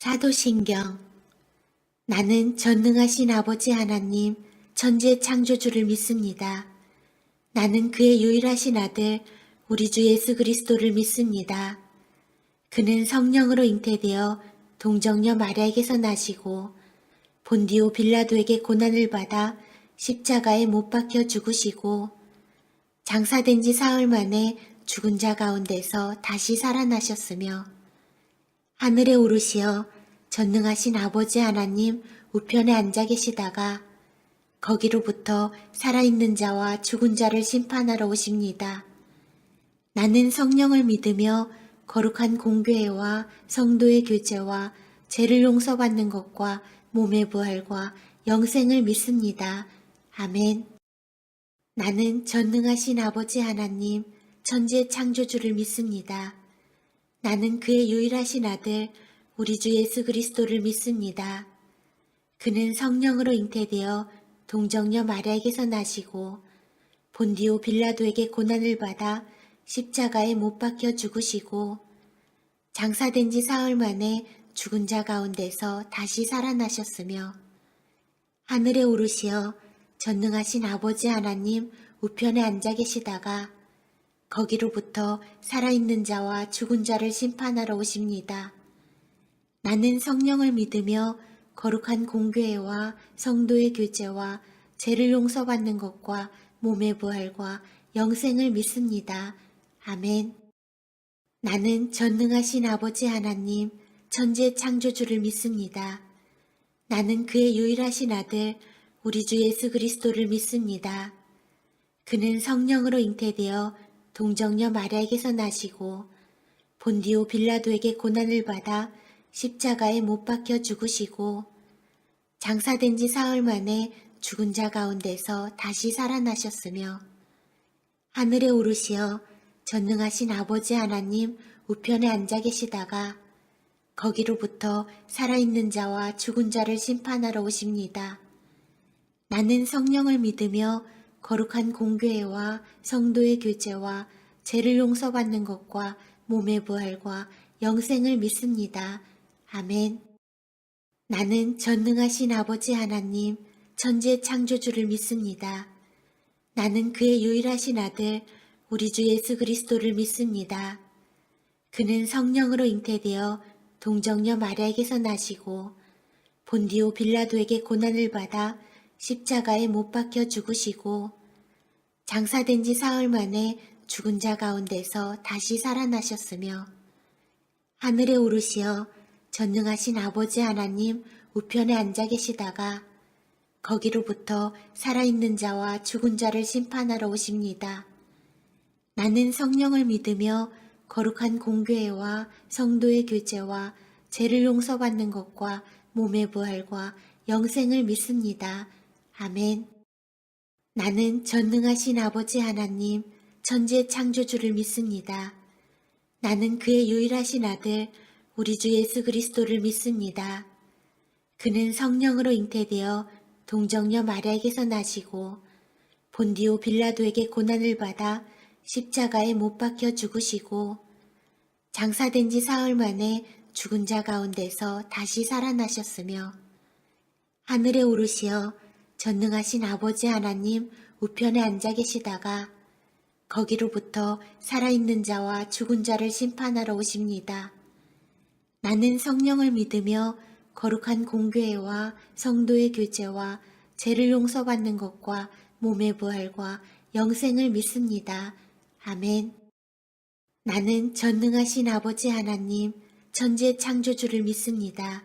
사도신경. 나는 전능하신 아버지 하나님, 천지의 창조주를 믿습니다. 나는 그의 유일하신 아들, 우리 주 예수 그리스도를 믿습니다. 그는 성령으로 잉태되어 동정녀 마리아에게서 나시고 본디오 빌라도에게 고난을 받아 십자가에 못 박혀 죽으시고 장사된 지 사흘 만에 죽은 자 가운데서 다시 살아나셨으며 하늘에 오르시어 전능하신 아버지 하나님 우편에 앉아 계시다가 거기로부터 살아있는 자와 죽은 자를 심판하러 오십니다. 나는 성령을 믿으며 거룩한 공교회와 성도의 교제와 죄를 용서받는 것과 몸의 부활과 영생을 믿습니다. 아멘. 나는 전능하신 아버지 하나님, 천지의 창조주를 믿습니다. 나는 그의 유일하신 아들, 우리 주 예수 그리스도를 믿습니다. 그는 성령으로 잉태되어 동정녀 마리아에게서 나시고 본디오 빌라도에게 고난을 받아 십자가에 못 박혀 죽으시고 장사된 지 사흘 만에 죽은 자 가운데서 다시 살아나셨으며 하늘에 오르시어 전능하신 아버지 하나님 우편에 앉아 계시다가 거기로부터 살아있는 자와 죽은 자를 심판하러 오십니다. 나는 성령을 믿으며 거룩한 공교회와 성도의 교제와 죄를 용서받는 것과 몸의 부활과 영생을 믿습니다. 아멘. 나는 전능하신 아버지 하나님, 천지의 창조주를 믿습니다. 나는 그의 유일하신 아들, 우리 주 예수 그리스도를 믿습니다. 그는 성령으로 잉태되어 동정녀 마리아에게서 나시고 본디오 빌라도에게 고난을 받아 십자가에 못 박혀 죽으시고 장사된 지 사흘 만에 죽은 자 가운데서 다시 살아나셨으며 하늘에 오르시어 전능하신 아버지 하나님 우편에 앉아 계시다가 거기로부터 살아있는 자와 죽은 자를 심판하러 오십니다. 나는 성령을 믿으며 거룩한 공교회와 성도의 교제와 죄를 용서받는 것과 몸의 부활과 영생을 믿습니다. 아멘. 나는 전능하신 아버지 하나님, 천지의 창조주를 믿습니다. 나는 그의 유일하신 아들, 우리 주 예수 그리스도를 믿습니다. 그는 성령으로 잉태되어 동정녀 마리아에게서 나시고 본디오 빌라도에게 고난을 받아 십자가에 못 박혀 죽으시고 장사된 지 사흘 만에 죽은 자 가운데서 다시 살아나셨으며 하늘에 오르시어 전능하신 아버지 하나님 우편에 앉아 계시다가 거기로부터 살아있는 자와 죽은 자를 심판하러 오십니다. 나는 성령을 믿으며 거룩한 공교회와 성도의 교제와 죄를 용서받는 것과 몸의 부활과 영생을 믿습니다. 아멘. 나는 전능하신 아버지 하나님, 천지의 창조주를 믿습니다. 나는 그의 유일하신 아들, 우리 주 예수 그리스도를 믿습니다. 그는 성령으로 잉태되어 동정녀 마리아에게서 나시고 본디오 빌라도에게 고난을 받아 십자가에 못 박혀 죽으시고 장사된 지 사흘 만에 죽은 자 가운데서 다시 살아나셨으며 하늘에 오르시어 전능하신 아버지 하나님 우편에 앉아 계시다가 거기로부터 살아있는 자와 죽은 자를 심판하러 오십니다. 나는 성령을 믿으며 거룩한 공교회와 성도의 교제와 죄를 용서받는 것과 몸의 부활과 영생을 믿습니다. 아멘. 나는 전능하신 아버지 하나님, 천지의 창조주를 믿습니다.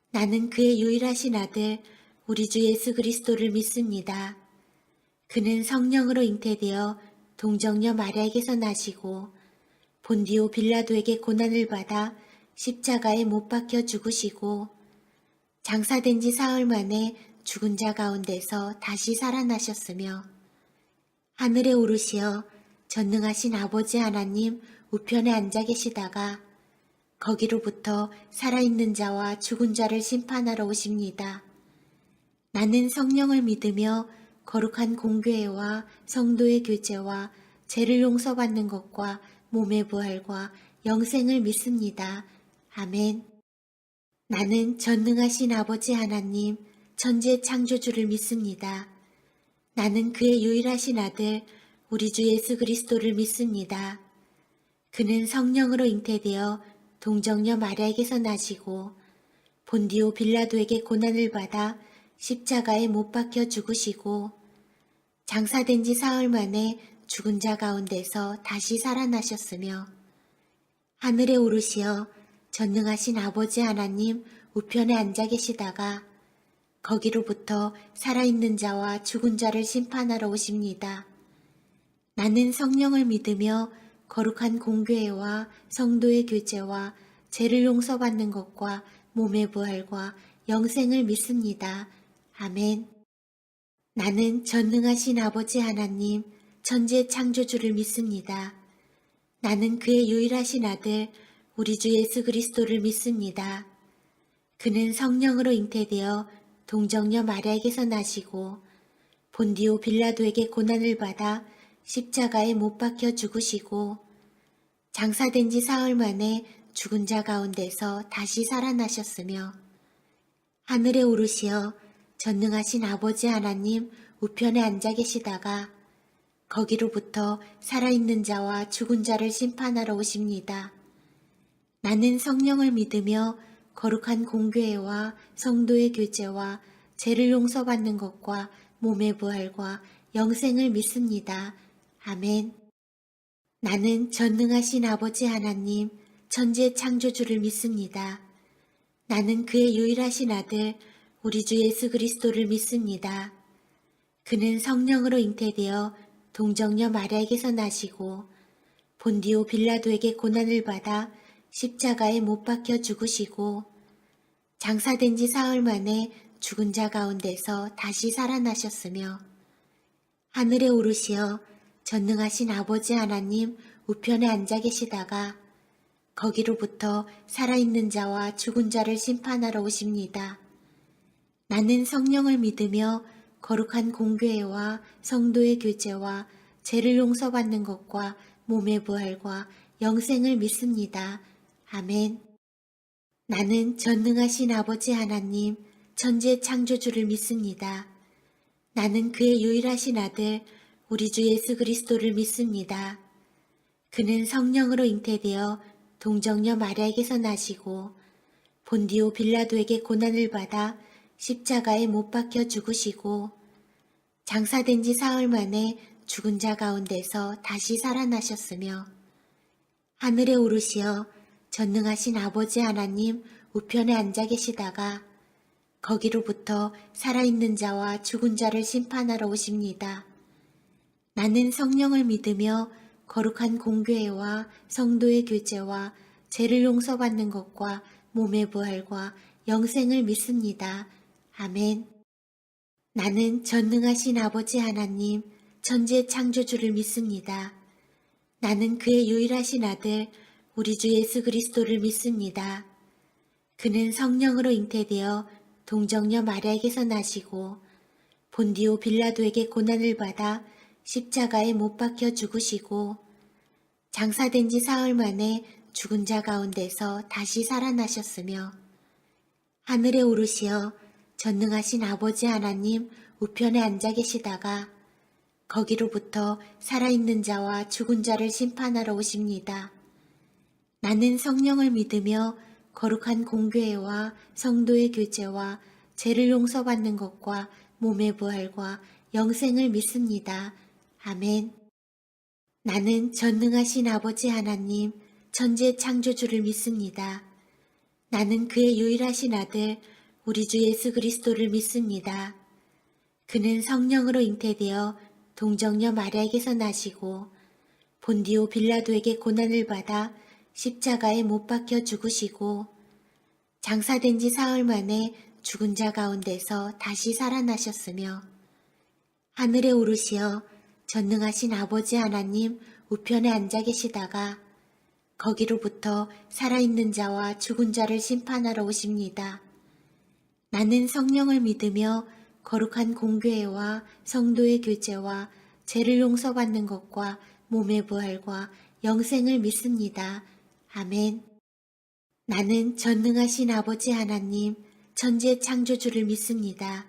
나는 그의 유일하신 아들, 우리 주 예수 그리스도를 믿습니다. 그는 성령으로 잉태되어 동정녀 마리아에게서 나시고 본디오 빌라도에게 고난을 받아 십자가에 못 박혀 죽으시고 장사된 지 사흘 만에 죽은 자 가운데서 다시 살아나셨으며 하늘에 오르시어 전능하신 아버지 하나님 우편에 앉아 계시다가 거기로부터 살아있는 자와 죽은 자를 심판하러 오십니다. 나는 성령을 믿으며 거룩한 공교회와 성도의 교제와 죄를 용서받는 것과 몸의 부활과 영생을 믿습니다. 아멘. 나는 전능하신 아버지 하나님, 천지의 창조주를 믿습니다. 나는 그의 유일하신 아들, 우리 주 예수 그리스도를 믿습니다. 그는 성령으로 잉태되어 동정녀 마리아에게서 나시고 본디오 빌라도에게 고난을 받아 십자가에 못 박혀 죽으시고 장사된 지 사흘 만에 죽은 자 가운데서 다시 살아나셨으며 하늘에 오르시어 전능하신 아버지 하나님 우편에 앉아 계시다가 거기로부터 살아있는 자와 죽은 자를 심판하러 오십니다. 나는 성령을 믿으며 거룩한 공교회와 성도의 교제와 죄를 용서받는 것과 몸의 부활과 영생을 믿습니다. 아멘. 나는 전능하신 아버지 하나님, 천지의 창조주를 믿습니다. 나는 그의 유일하신 아들, 우리 주 예수 그리스도를 믿습니다. 그는 성령으로 잉태되어 동정녀 마리아에게서 나시고 본디오 빌라도에게 고난을 받아 십자가에 못 박혀 죽으시고 장사된 지 사흘 만에 죽은 자 가운데서 다시 살아나셨으며 하늘에 오르시어 전능하신 아버지 하나님 우편에 앉아 계시다가 거기로부터 살아있는 자와 죽은 자를 심판하러 오십니다. 나는 성령을 믿으며 거룩한 공교회와 성도의 교제와 죄를 용서받는 것과 몸의 부활과 영생을 믿습니다. 아멘. 나는 전능하신 아버지 하나님, 천지의 창조주를 믿습니다. 나는 그의 유일하신 아들, 우리 주 예수 그리스도를 믿습니다. 그는 성령으로 잉태되어 동정녀 마리아에게서 나시고 본디오 빌라도에게 고난을 받아 십자가에 못 박혀 죽으시고 장사된 지 사흘 만에 죽은 자 가운데서 다시 살아나셨으며 하늘에 오르시어 전능하신 아버지 하나님 우편에 앉아 계시다가 거기로부터 살아있는 자와 죽은 자를 심판하러 오십니다. 나는 성령을 믿으며 거룩한 공교회와 성도의 교제와 죄를 용서받는 것과 몸의 부활과 영생을 믿습니다. 아멘. 나는 전능하신 아버지 하나님, 천지의 창조주를 믿습니다. 나는 그의 유일하신 아들, 우리 주 예수 그리스도를 믿습니다. 그는 성령으로 잉태되어 동정녀 마리아에게서 나시고 본디오 빌라도에게 고난을 받아 십자가에 못 박혀 죽으시고 장사된 지 사흘 만에 죽은 자 가운데서 다시 살아나셨으며 하늘에 오르시어 전능하신 아버지 하나님 우편에 앉아 계시다가 거기로부터 살아있는 자와 죽은 자를 심판하러 오십니다. 나는 성령을 믿으며 거룩한 공교회와 성도의 교제와 죄를 용서받는 것과 몸의 부활과 영생을 믿습니다. 아멘. 나는 전능하신 아버지 하나님, 천지의 창조주를 믿습니다. 나는 그의 유일하신 아들, 우리 주 예수 그리스도를 믿습니다. 그는 성령으로 잉태되어 동정녀 마리아에게서 나시고 본디오 빌라도에게 고난을 받아 십자가에 못 박혀 죽으시고 장사된 지 사흘 만에 죽은 자 가운데서 다시 살아나셨으며 하늘에 오르시어 전능하신 아버지 하나님 우편에 앉아 계시다가 거기로부터 살아있는 자와 죽은 자를 심판하러 오십니다. 나는 성령을 믿으며 거룩한 공교회와 성도의 교제와 죄를 용서받는 것과 몸의 부활과 영생을 믿습니다. 아멘. 나는 전능하신 아버지 하나님, 천지의 창조주를 믿습니다. 나는 그의 유일하신 아들, 우리 주 예수 그리스도를 믿습니다. 그는 성령으로 잉태되어 동정녀 마리아에게서 나시고 본디오 빌라도에게 고난을 받아 십자가에 못 박혀 죽으시고 장사된 지 사흘 만에 죽은 자 가운데서 다시 살아나셨으며 하늘에 오르시어 전능하신 아버지 하나님 우편에 앉아 계시다가 거기로부터 살아있는 자와 죽은 자를 심판하러 오십니다. 나는 성령을 믿으며 거룩한 공교회와 성도의 교제와 죄를 용서받는 것과 몸의 부활과 영생을 믿습니다. 아멘. 나는 전능하신 아버지 하나님, 천지의 창조주를 믿습니다.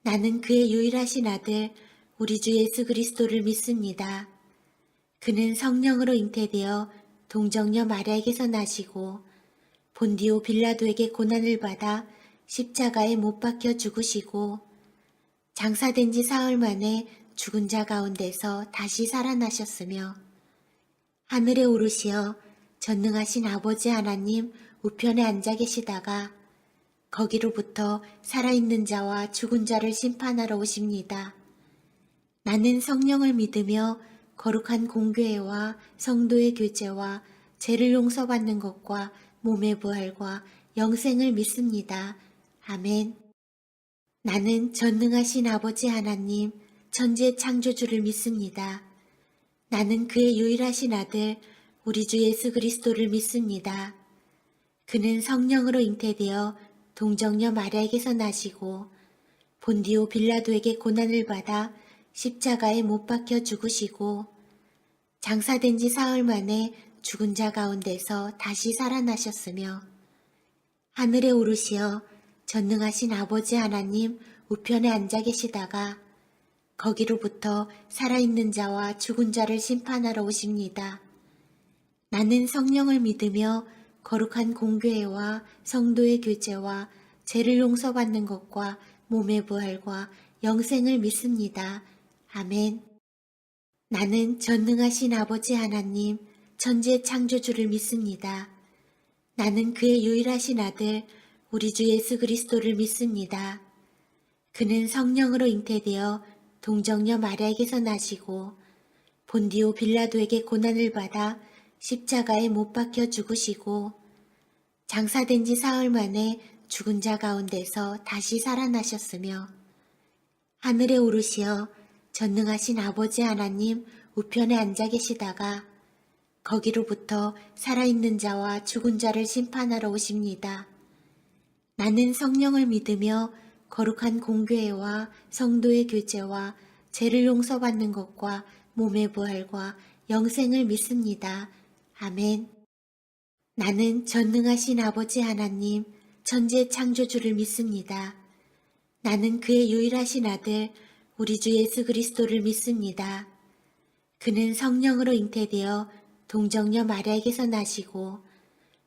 나는 그의 유일하신 아들, 우리 주 예수 그리스도를 믿습니다. 그는 성령으로 잉태되어 동정녀 마리아에게서 나시고 본디오 빌라도에게 고난을 받아 십자가에 못 박혀 죽으시고 장사된 지 사흘 만에 죽은 자 가운데서 다시 살아나셨으며 하늘에 오르시어 전능하신 아버지 하나님 우편에 앉아 계시다가 거기로부터 살아있는 자와 죽은 자를 심판하러 오십니다. 나는 성령을 믿으며 거룩한 공교회와 성도의 교제와 죄를 용서받는 것과 몸의 부활과 영생을 믿습니다. 아멘. 나는 전능하신 아버지 하나님, 천지의 창조주를 믿습니다. 나는 그의 유일하신 아들, 우리 주 예수 그리스도를 믿습니다. 그는 성령으로 잉태되어 동정녀 마리아에게서 나시고 본디오 빌라도에게 고난을 받아 십자가에 못 박혀 죽으시고 장사된 지 사흘 만에 죽은 자 가운데서 다시 살아나셨으며 하늘에 오르시어 전능하신 아버지 하나님 우편에 앉아 계시다가 거기로부터 살아있는 자와 죽은 자를 심판하러 오십니다. 나는 성령을 믿으며 거룩한 공교회와 성도의 교제와 죄를 용서받는 것과 몸의 부활과 영생을 믿습니다. 아멘. 나는 전능하신 아버지 하나님, 천지의 창조주를 믿습니다. 나는 그의 유일하신 아들, 우리 주 예수 그리스도를 믿습니다. 그는 성령으로 잉태되어 동정녀 마리아에게서 나시고 본디오 빌라도에게 고난을 받아 십자가에 못 박혀 죽으시고 장사된 지 사흘 만에 죽은 자 가운데서 다시 살아나셨으며 하늘에 오르시어 전능하신 아버지 하나님 우편에 앉아 계시다가 거기로부터 살아있는 자와 죽은 자를 심판하러 오십니다. 나는 성령을 믿으며 거룩한 공교회와 성도의 교제와 죄를 용서받는 것과 몸의 부활과 영생을 믿습니다. 아멘. 나는 전능하신 아버지 하나님, 천지의 창조주를 믿습니다. 나는 그의 유일하신 아들, 우리 주 예수 그리스도를 믿습니다. 그는 성령으로 잉태되어 동정녀 마리아에게서 나시고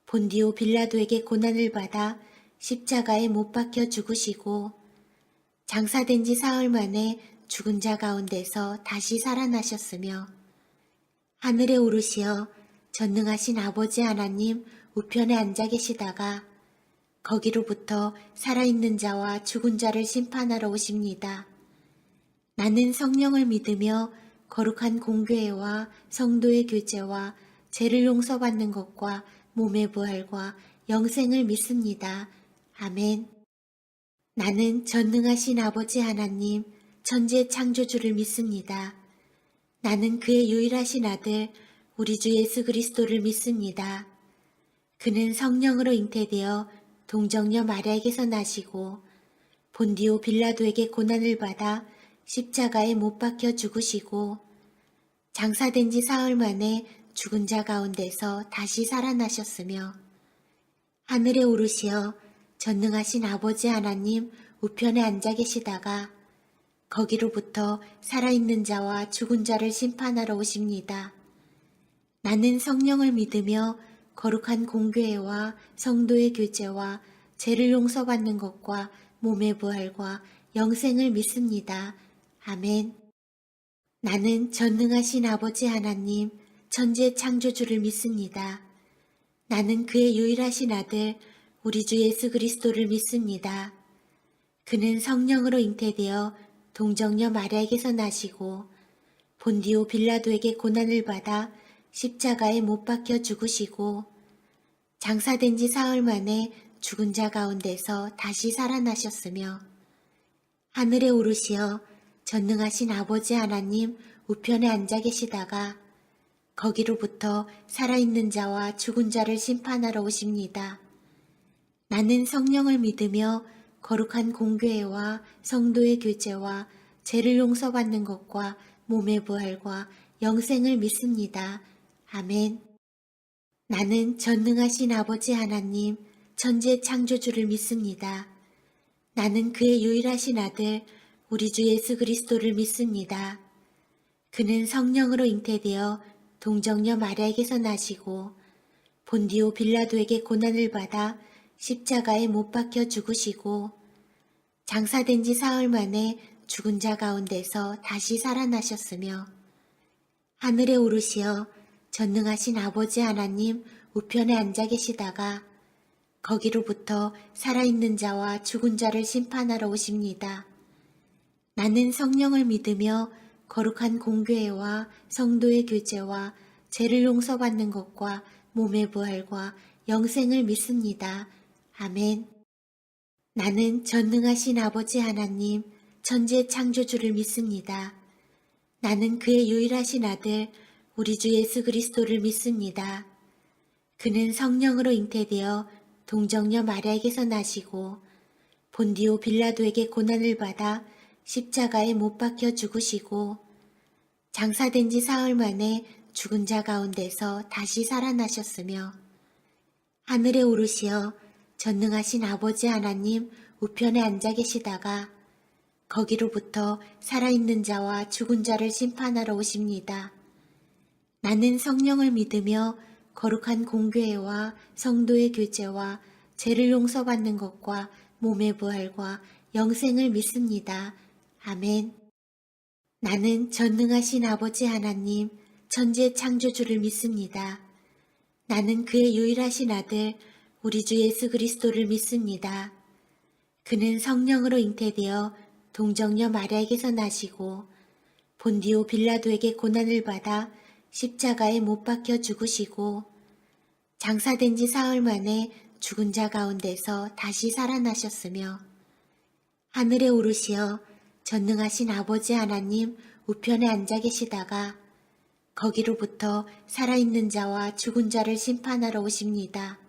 본디오 빌라도에게 고난을 받아 십자가에 못 박혀 죽으시고 장사된 지 사흘 만에 죽은 자 가운데서 다시 살아나셨으며 하늘에 오르시어 전능하신 아버지 하나님 우편에 앉아 계시다가 거기로부터 살아있는 자와 죽은 자를 심판하러 오십니다. 나는 성령을 믿으며 거룩한 공교회와 성도의 교제와 죄를 용서받는 것과 몸의 부활과 영생을 믿습니다. 아멘. 나는 전능하신 아버지 하나님, 천지의 창조주를 믿습니다. 나는 그의 유일하신 아들, 우리 주 예수 그리스도를 믿습니다. 그는 성령으로 잉태되어 동정녀 마리아에게서 나시고 본디오 빌라도에게 고난을 받아 십자가에 못 박혀 죽으시고 장사된 지 사흘 만에 죽은 자 가운데서 다시 살아나셨으며 하늘에 오르시어 전능하신 아버지 하나님 우편에 앉아 계시다가 거기로부터 살아있는 자와 죽은 자를 심판하러 오십니다. 나는 성령을 믿으며 거룩한 공교회와 성도의 교제와 죄를 용서받는 것과 몸의 부활과 영생을 믿습니다. 아멘. 나는 전능하신 아버지 하나님, 천지의 창조주를 믿습니다. 나는 그의 유일하신 아들, 우리 주 예수 그리스도를 믿습니다. 그는 성령으로 잉태되어 동정녀 마리아에게서 나시고 본디오 빌라도에게 고난을 받아 십자가에 못 박혀 죽으시고 장사된 지 사흘 만에 죽은 자 가운데서 다시 살아나셨으며 하늘에 오르시어 전능하신 아버지 하나님 우편에 앉아 계시다가 거기로부터 살아있는 자와 죽은 자를 심판하러 오십니다. 나는 성령을 믿으며 거룩한 공교회와 성도의 교제와 죄를 용서받는 것과 몸의 부활과 영생을 믿습니다. 아멘. 나는 전능하신 아버지 하나님, 천재 창조주를 믿습니다. 나는 그의 유일하신 아들, 우리 주 예수 그리스도를 믿습니다. 그는 성령으로 잉태되어 동정녀 마리아에게서 나시고 본디오 빌라도에게 고난을 받아 십자가에 못 박혀 죽으시고 장사된 지 사흘 만에 죽은 자 가운데서 다시 살아나셨으며 하늘에 오르시어 전능하신 아버지 하나님 우편에 앉아 계시다가 거기로부터 살아있는 자와 죽은 자를 심판하러 오십니다. 나는 성령을 믿으며 거룩한 공교회와 성도의 교제와 죄를 용서받는 것과 몸의 부활과 영생을 믿습니다. 아멘. 나는 전능하신 아버지 하나님, 천재 창조주를 믿습니다. 나는 그의 유일하신 아들, 우리 주 예수 그리스도를 믿습니다. 그는 성령으로 잉태되어 동정녀 마리아에게서 나시고 본디오 빌라도에게 고난을 받아 십자가에 못 박혀 죽으시고 장사된 지 사흘 만에 죽은 자 가운데서 다시 살아나셨으며 하늘에 오르시어 전능하신 아버지 하나님 우편에 앉아 계시다가 거기로부터 살아있는 자와 죽은 자를 심판하러 오십니다. 나는 성령을 믿으며 거룩한 공교회와 성도의 교제와 죄를 용서받는 것과 몸의 부활과 영생을 믿습니다. 아멘. 나는 전능하신 아버지 하나님, 천재 창조주를 믿습니다. 나는 그의 유일하신 아들, 우리 주 예수 그리스도를 믿습니다. 그는 성령으로 잉태되어 동정녀 마리아에게서 나시고 본디오 빌라도에게 고난을 받아 십자가에 못 박혀 죽으시고 장사된 지 사흘 만에 죽은 자 가운데서 다시 살아나셨으며 하늘에 오르시어 전능하신 아버지 하나님 우편에 앉아 계시다가 거기로부터 살아있는 자와 죽은 자를 심판하러 오십니다.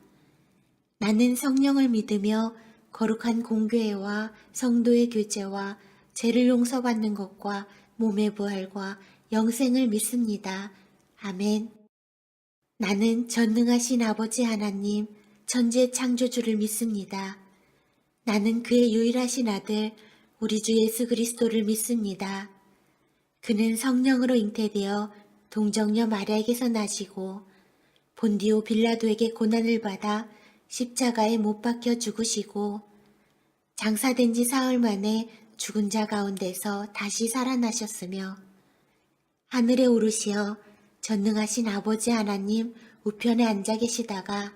나는 성령을 믿으며 거룩한 공교회와 성도의 교제와 죄를 용서받는 것과 몸의 부활과 영생을 믿습니다. 아멘. 나는 전능하신 아버지 하나님, 천재 창조주를 믿습니다. 나는 그의 유일하신 아들, 우리 주 예수 그리스도를 믿습니다. 그는 성령으로 잉태되어 동정녀 마리아에게서 나시고 본디오 빌라도에게 고난을 받아 십자가에 못 박혀 죽으시고 장사된 지 사흘 만에 죽은 자 가운데서 다시 살아나셨으며 하늘에 오르시어 전능하신 아버지 하나님 우편에 앉아 계시다가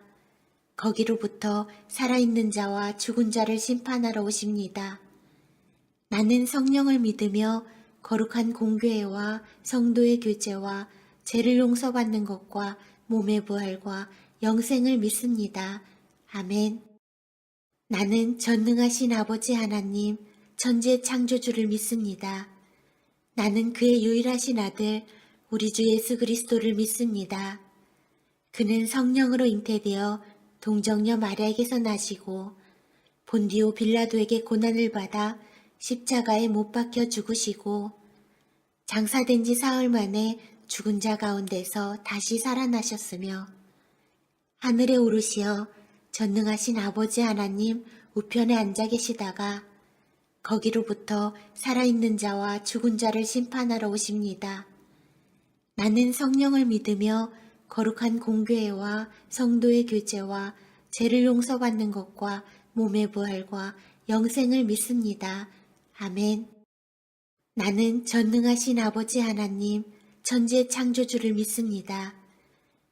거기로부터 살아있는 자와 죽은 자를 심판하러 오십니다. 나는 성령을 믿으며 거룩한 공교회와 성도의 교제와 죄를 용서받는 것과 몸의 부활과 영생을 믿습니다. 아멘. 나는 전능하신 아버지 하나님, 천재 창조주를 믿습니다. 나는 그의 유일하신 아들, 우리 주 예수 그리스도를 믿습니다. 그는 성령으로 잉태되어 동정녀 마리아에게서 나시고 본디오 빌라도에게 고난을 받아 십자가에 못 박혀 죽으시고 장사된 지 사흘 만에 죽은 자 가운데서 다시 살아나셨으며 하늘에 오르시어 전능하신 아버지 하나님 우편에 앉아 계시다가 거기로부터 살아있는 자와 죽은 자를 심판하러 오십니다. 나는 성령을 믿으며 거룩한 공교회와 성도의 교제와 죄를 용서받는 것과 몸의 부활과 영생을 믿습니다. 아멘. 나는 전능하신 아버지 하나님, 천재 창조주를 믿습니다.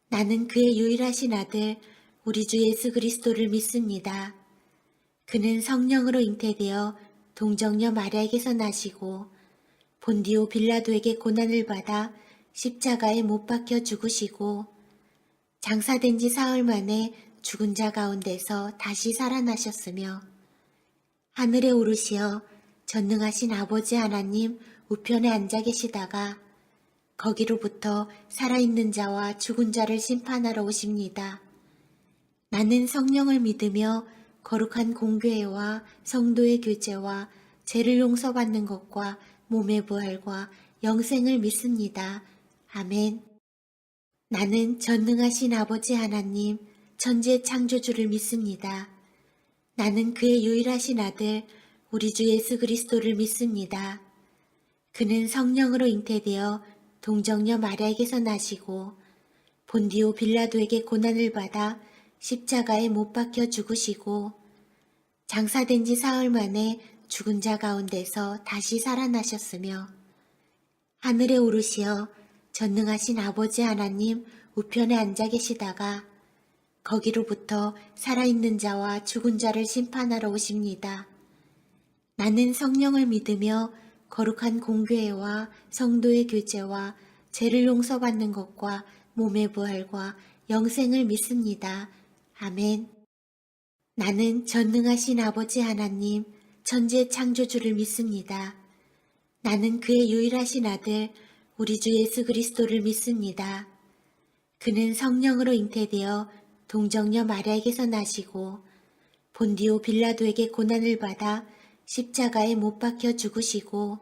나는 그의 유일하신 아들, 우리 주 예수 그리스도를 믿습니다. 그는 성령으로 잉태되어 동정녀 마리아에게서 나시고 본디오 빌라도에게 고난을 받아 십자가에 못 박혀 죽으시고 장사된 지 사흘 만에 죽은 자 가운데서 다시 살아나셨으며 하늘에 오르시어 전능하신 아버지 하나님 우편에 앉아 계시다가 거기로부터 살아있는 자와 죽은 자를 심판하러 오십니다. 나는 성령을 믿으며 거룩한 공교회와 성도의 교제와 죄를 용서받는 것과 몸의 부활과 영생을 믿습니다. 아멘. 나는 전능하신 아버지 하나님, 천지의 창조주를 믿습니다. 나는 그의 유일하신 아들, 우리 주 예수 그리스도를 믿습니다. 그는 성령으로 잉태되어 동정녀 마리아에게서 나시고 본디오 빌라도에게 고난을 받아 십자가에 못 박혀 죽으시고 장사된 지 사흘 만에 죽은 자 가운데서 다시 살아나셨으며 하늘에 오르시어 전능하신 아버지 하나님 우편에 앉아 계시다가 거기로부터 살아있는 자와 죽은 자를 심판하러 오십니다. 나는 성령을 믿으며 거룩한 공교회와 성도의 교제와 죄를 용서받는 것과 몸의 부활과 영생을 믿습니다. 아멘. 나는 전능하신 아버지 하나님, 천지의 창조주를 믿습니다. 나는 그의 유일하신 아들, 우리 주 예수 그리스도를 믿습니다. 그는 성령으로 잉태되어 동정녀 마리아에게서 나시고 본디오 빌라도에게 고난을 받아 십자가에 못 박혀 죽으시고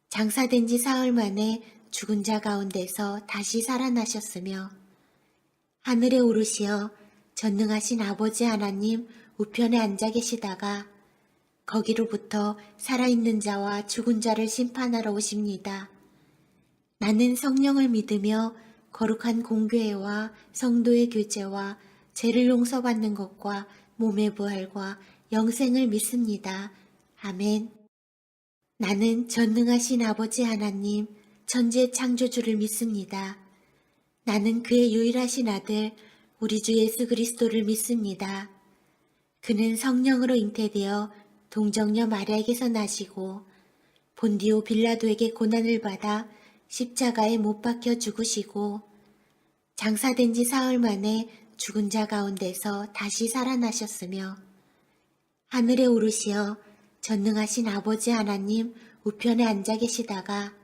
장사된 지 사흘 만에 죽은 자 가운데서 다시 살아나셨으며 하늘에 오르시어 전능하신 아버지 하나님 우편에 앉아 계시다가 거기로부터 살아있는 자와 죽은 자를 심판하러 오십니다. 나는 성령을 믿으며 거룩한 공교회와 성도의 교제와 죄를 용서받는 것과 몸의 부활과 영생을 믿습니다. 아멘. 나는 전능하신 아버지 하나님, 천지의 창조주를 믿습니다. 나는 그의 유일하신 아들, 우리 주 예수 그리스도를 믿습니다. 그는 성령으로 잉태되어 동정녀 마리아에게서 나시고 본디오 빌라도에게 고난을 받아 십자가에 못 박혀 죽으시고 장사된 지 사흘 만에 죽은 자 가운데서 다시 살아나셨으며 하늘에 오르시어 전능하신 아버지 하나님 우편에 앉아 계시다가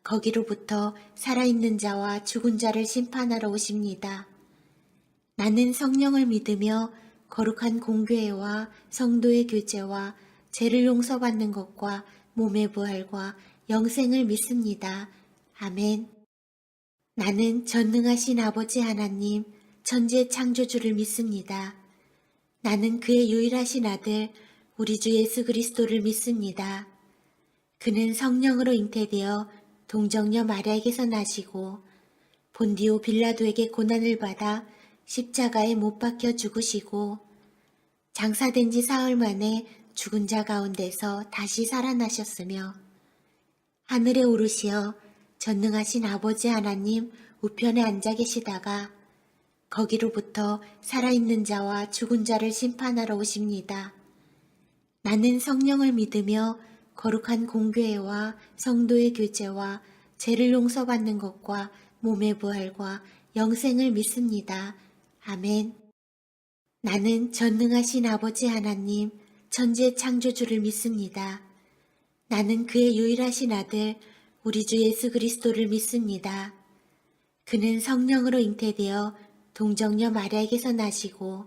거기로부터 살아있는 자와 죽은 자를 심판하러 오십니다. 나는 성령을 믿으며 거룩한 공교회와 성도의 교제와 죄를 용서받는 것과 몸의 부활과 영생을 믿습니다. 아멘. 나는 전능하신 아버지 하나님, 천지의 창조주를 믿습니다. 나는 그의 유일하신 아들, 우리 주 예수 그리스도를 믿습니다. 그는 성령으로 잉태되어 동정녀 마리아에게서 나시고 본디오 빌라도에게 고난을 받아 십자가에 못 박혀 죽으시고 장사된 지 사흘 만에 죽은 자 가운데서 다시 살아나셨으며 하늘에 오르시어 전능하신 아버지 하나님 우편에 앉아 계시다가 거기로부터 살아있는 자와 죽은 자를 심판하러 오십니다. 나는 성령을 믿으며 거룩한 공교회와 성도의 교제와 죄를 용서받는 것과 몸의 부활과 영생을 믿습니다. 아멘. 나는 전능하신 아버지 하나님, 천지의 창조주를 믿습니다. 나는 그의 유일하신 아들, 우리 주 예수 그리스도를 믿습니다. 그는 성령으로 잉태되어 동정녀 마리아에게서 나시고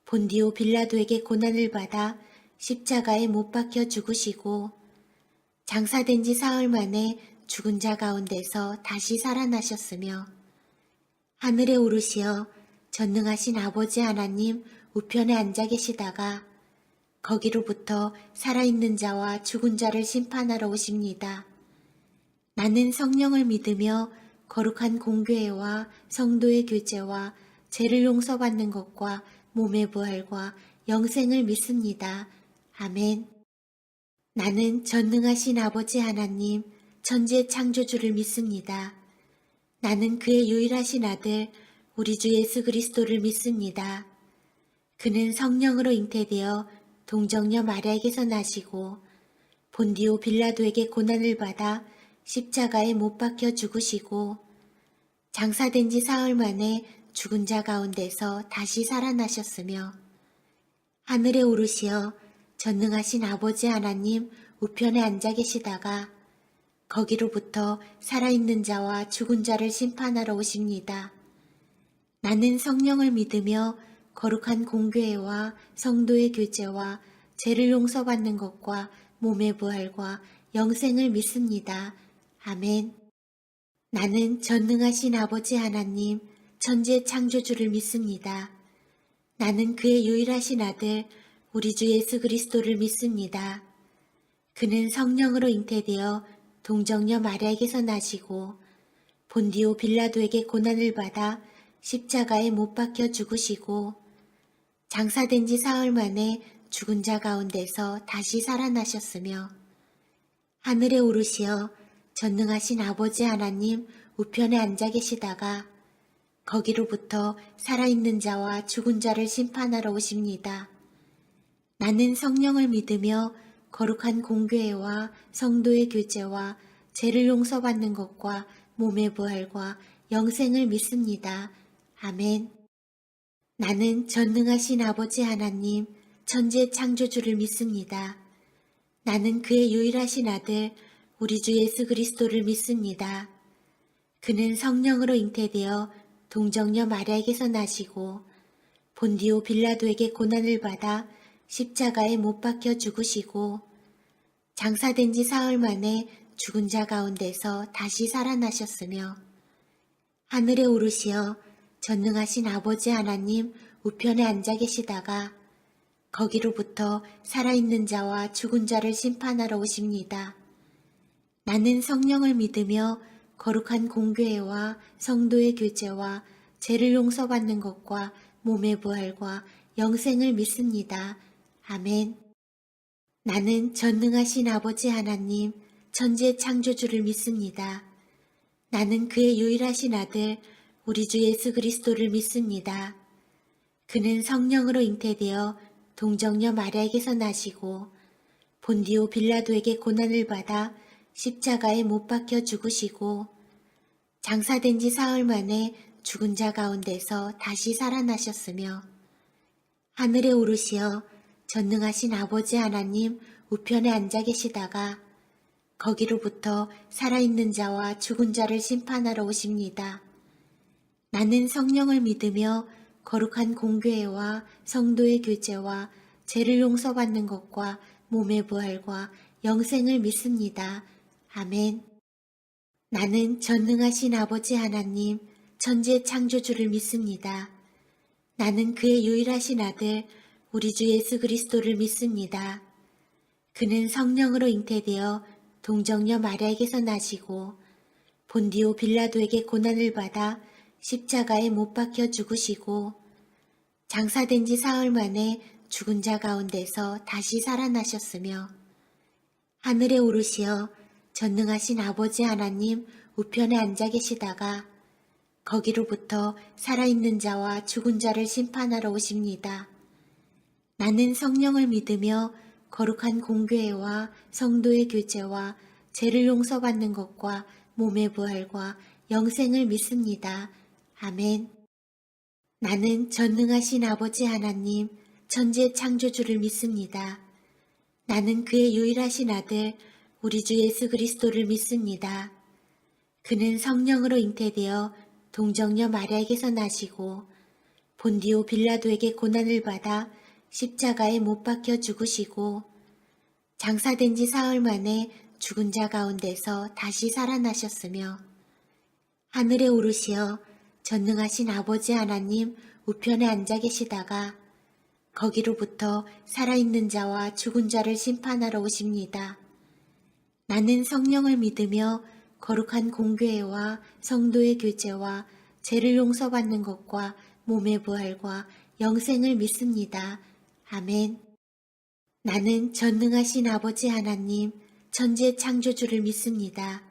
본디오 빌라도에게 고난을 받아 십자가에 못 박혀 죽으시고 장사된 지 사흘 만에 죽은 자 가운데서 다시 살아나셨으며 하늘에 오르시어 전능하신 아버지 하나님 우편에 앉아 계시다가 거기로부터 살아있는 자와 죽은 자를 심판하러 오십니다. 나는 성령을 믿으며 거룩한 공교회와 성도의 교제와 죄를 용서받는 것과 몸의 부활과 영생을 믿습니다. 아멘. 나는 전능하신 아버지 하나님, 천지의 창조주를 믿습니다. 나는 그의 유일하신 아들, 우리 주 예수 그리스도를 믿습니다. 그는 성령으로 잉태되어 동정녀 마리아에게서 나시고 본디오 빌라도에게 고난을 받아 십자가에 못 박혀 죽으시고 장사된 지 사흘 만에 죽은 자 가운데서 다시 살아나셨으며 하늘에 오르시어 전능하신 아버지 하나님 우편에 앉아 계시다가 거기로부터 살아있는 자와 죽은 자를 심판하러 오십니다. 나는 성령을 믿으며 거룩한 공교회와 성도의 교제와 죄를 용서받는 것과 몸의 부활과 영생을 믿습니다. 아멘. 나는 전능하신 아버지 하나님, 천지의 창조주를 믿습니다. 나는 그의 유일하신 아들, 우리 주 예수 그리스도를 믿습니다. 그는 성령으로 잉태되어 동정녀 마리아에게서 나시고 본디오 빌라도에게 고난을 받아 십자가에 못 박혀 죽으시고 장사된 지 사흘 만에 죽은 자 가운데서 다시 살아나셨으며 하늘에 오르시어 전능하신 아버지 하나님 우편에 앉아 계시다가 거기로부터 살아있는 자와 죽은 자를 심판하러 오십니다. 나는 성령을 믿으며 거룩한 공교회와 성도의 교제와 죄를 용서받는 것과 몸의 부활과 영생을 믿습니다. 아멘. 나는 전능하신 아버지 하나님, 천지의 창조주를 믿습니다. 나는 그의 유일하신 아들, 우리 주 예수 그리스도를 믿습니다. 그는 성령으로 잉태되어 동정녀 마리아에게서 나시고 본디오 빌라도에게 고난을 받아 십자가에 못 박혀 죽으시고 장사된 지 사흘 만에 죽은 자 가운데서 다시 살아나셨으며 하늘에 오르시어 전능하신 아버지 하나님 우편에 앉아 계시다가 거기로부터 살아있는 자와 죽은 자를 심판하러 오십니다. 나는 성령을 믿으며 거룩한 공교회와 성도의 교제와 죄를 용서받는 것과 몸의 부활과 영생을 믿습니다. 아멘. 나는 전능하신 아버지 하나님, 천지의 창조주를 믿습니다. 나는 그의 유일하신 아들, 우리 주 예수 그리스도를 믿습니다. 그는 성령으로 잉태되어 동정녀 마리아에게서 나시고 본디오 빌라도에게 고난을 받아 십자가에 못 박혀 죽으시고 장사된 지 사흘 만에 죽은 자 가운데서 다시 살아나셨으며 하늘에 오르시어 전능하신 아버지 하나님 우편에 앉아 계시다가 거기로부터 살아있는 자와 죽은 자를 심판하러 오십니다. 나는 성령을 믿으며 거룩한 공교회와 성도의 교제와 죄를 용서받는 것과 몸의 부활과 영생을 믿습니다. 아멘. 나는 전능하신 아버지 하나님, 천지의 창조주를 믿습니다. 나는 그의 유일하신 아들, 우리 주 예수 그리스도를 믿습니다. 그는 성령으로 잉태되어 동정녀 마리아에게서 나시고 본디오 빌라도에게 고난을 받아 십자가에 못 박혀 죽으시고 장사된 지 사흘 만에 죽은 자 가운데서 다시 살아나셨으며 하늘에 오르시어 전능하신 아버지 하나님 우편에 앉아 계시다가 거기로부터 살아있는 자와 죽은 자를 심판하러 오십니다. 나는 성령을 믿으며 거룩한 공교회와 성도의 교제와 죄를 용서받는 것과 몸의 부활과 영생을 믿습니다. 아멘. 나는 전능하신 아버지 하나님, 천지의 창조주를 믿습니다. 나는 그의 유일하신 아들, 우리 주 예수 그리스도를 믿습니다. 그는 성령으로 잉태되어 동정녀 마리아에게서 나시고 본디오 빌라도에게 고난을 받아 십자가에 못 박혀 죽으시고 장사된 지 사흘 만에 죽은 자 가운데서 다시 살아나셨으며 하늘에 오르시어 전능하신 아버지 하나님 우편에 앉아 계시다가 거기로부터 살아있는 자와 죽은 자를 심판하러 오십니다. 나는 성령을 믿으며 거룩한 공교회와 성도의 교제와 죄를 용서받는 것과 몸의 부활과 영생을 믿습니다. 아멘. 나는 전능하신 아버지 하나님, 천지의 창조주를 믿습니다.